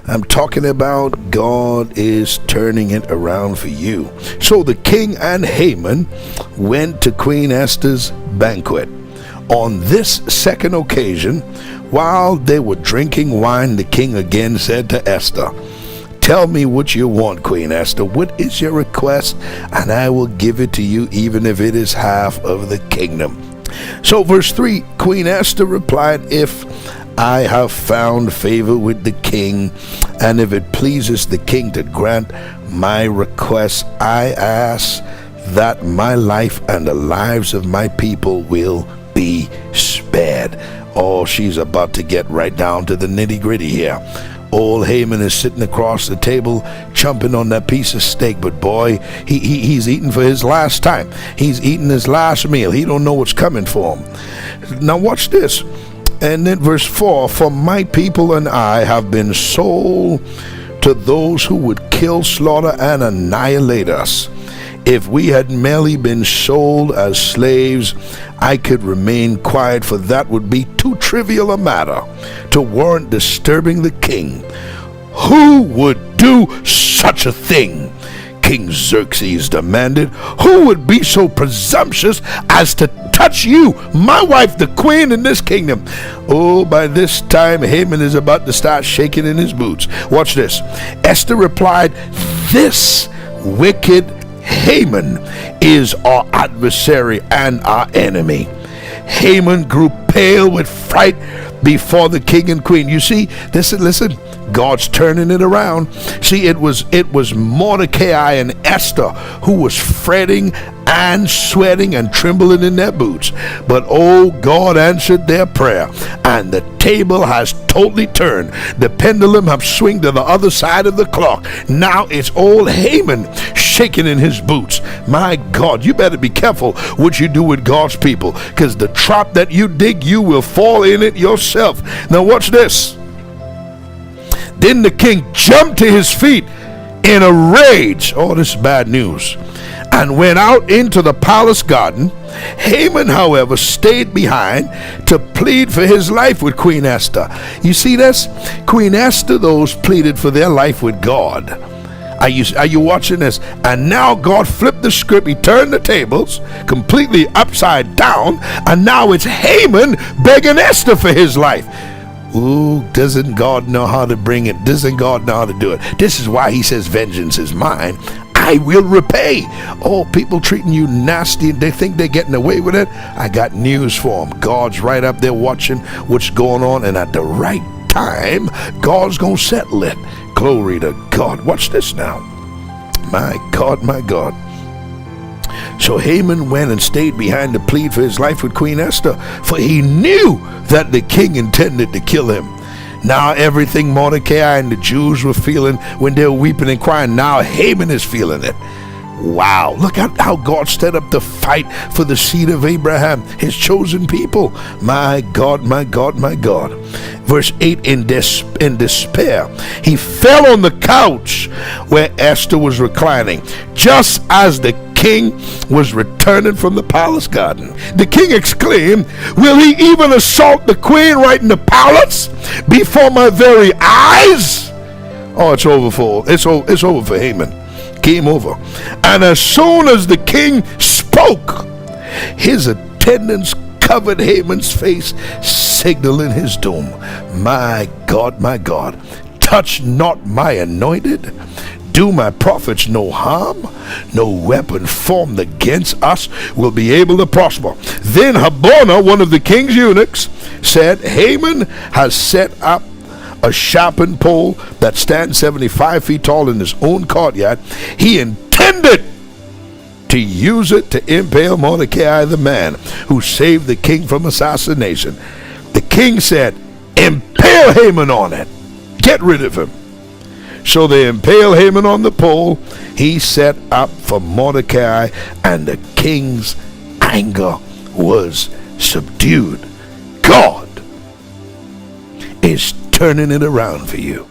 I'm talking about God is turning it around for you. So the king and Haman went to Queen Esther's banquet. On this second occasion, while they were drinking wine, the king again said to Esther, "Tell me what you want, Queen Esther. What is your request? And I will give it to you, even if it is half of the kingdom." So verse 3, Queen Esther replied, "If I have found favor with the king, and if it pleases the king to grant my request, I ask that my life and the lives of my people will be spared." Oh, she's about to get right down to the nitty-gritty here. Old Haman is sitting across the table chomping on that piece of steak, but boy, he's eating for his last time. He's eating his last meal. He don't know what's coming for him. Now watch this. And then verse 4, "For my people and I have been sold to those who would kill, slaughter, and annihilate us. If we had merely been sold as slaves, I could remain quiet, for that would be too trivial a matter to warrant disturbing the king. Who would do such a thing?" King Xerxes demanded. "Who would be so presumptuous as to touch you, my wife, the queen in this kingdom?" Oh, by this time, Haman is about to start shaking in his boots. Watch this. Esther replied, "This wicked Haman is our adversary and our enemy." Haman grew pale with fright before the king and queen. You see, listen, God's turning it around. See, it was Mordecai and Esther who was fretting and sweating and trembling in their boots. But oh, God answered their prayer, and the table has totally turned. The pendulum has swung to the other side of the clock. Now it's old Haman shaking in his boots. My God, you better be careful what you do with God's people, because the trap that you dig, you will fall in it yourself. Now watch this. Then the king jumped to his feet in a rage. Oh, this is bad news. And went out into the palace garden. Haman, however, stayed behind to plead for his life with Queen Esther. You see this? Queen Esther, those pleaded for their life with God. Are you watching this? And now God flipped the script. He turned the tables completely upside down. And now it's Haman begging Esther for his life. Ooh, doesn't God know how to bring it? Doesn't God know how to do it? This is why he says, "Vengeance is mine. I will repay." Oh, people treating you nasty and they think they're getting away with it. I got news for them. God's right up there watching what's going on, and at the right time, God's going to settle it. Glory to God. Watch this now. My God, my God. So Haman went and stayed behind to plead for his life with Queen Esther, for he knew that the king intended to kill him. Now everything Mordecai and the Jews were feeling when they were weeping and crying, now Haman is feeling it. Wow, look at how God set up the fight for the seed of Abraham, his chosen people. My God, my God, my God. Verse 8, in despair, he fell on the couch where Esther was reclining, just as the king was returning from the palace garden. The king exclaimed, "Will he even assault the queen right in the palace before my very eyes?" Oh, it's over for Haman. Game over. And as soon as the king spoke, his attendants covered Haman's face, signaling his doom. My God, my God, touch not my anointed. Do my prophets no harm? No weapon formed against us will be able to prosper. Then Harbona, one of the king's eunuchs, said, "Haman has set up a sharpened pole that stands 75 feet tall in his own courtyard. He intended to use it to impale Mordecai, the man who saved the king from assassination." The king said, "Impale Haman on it. Get rid of him." So they impaled Haman on the pole he set up for Mordecai, and the king's anger was subdued. God is turning it around for you.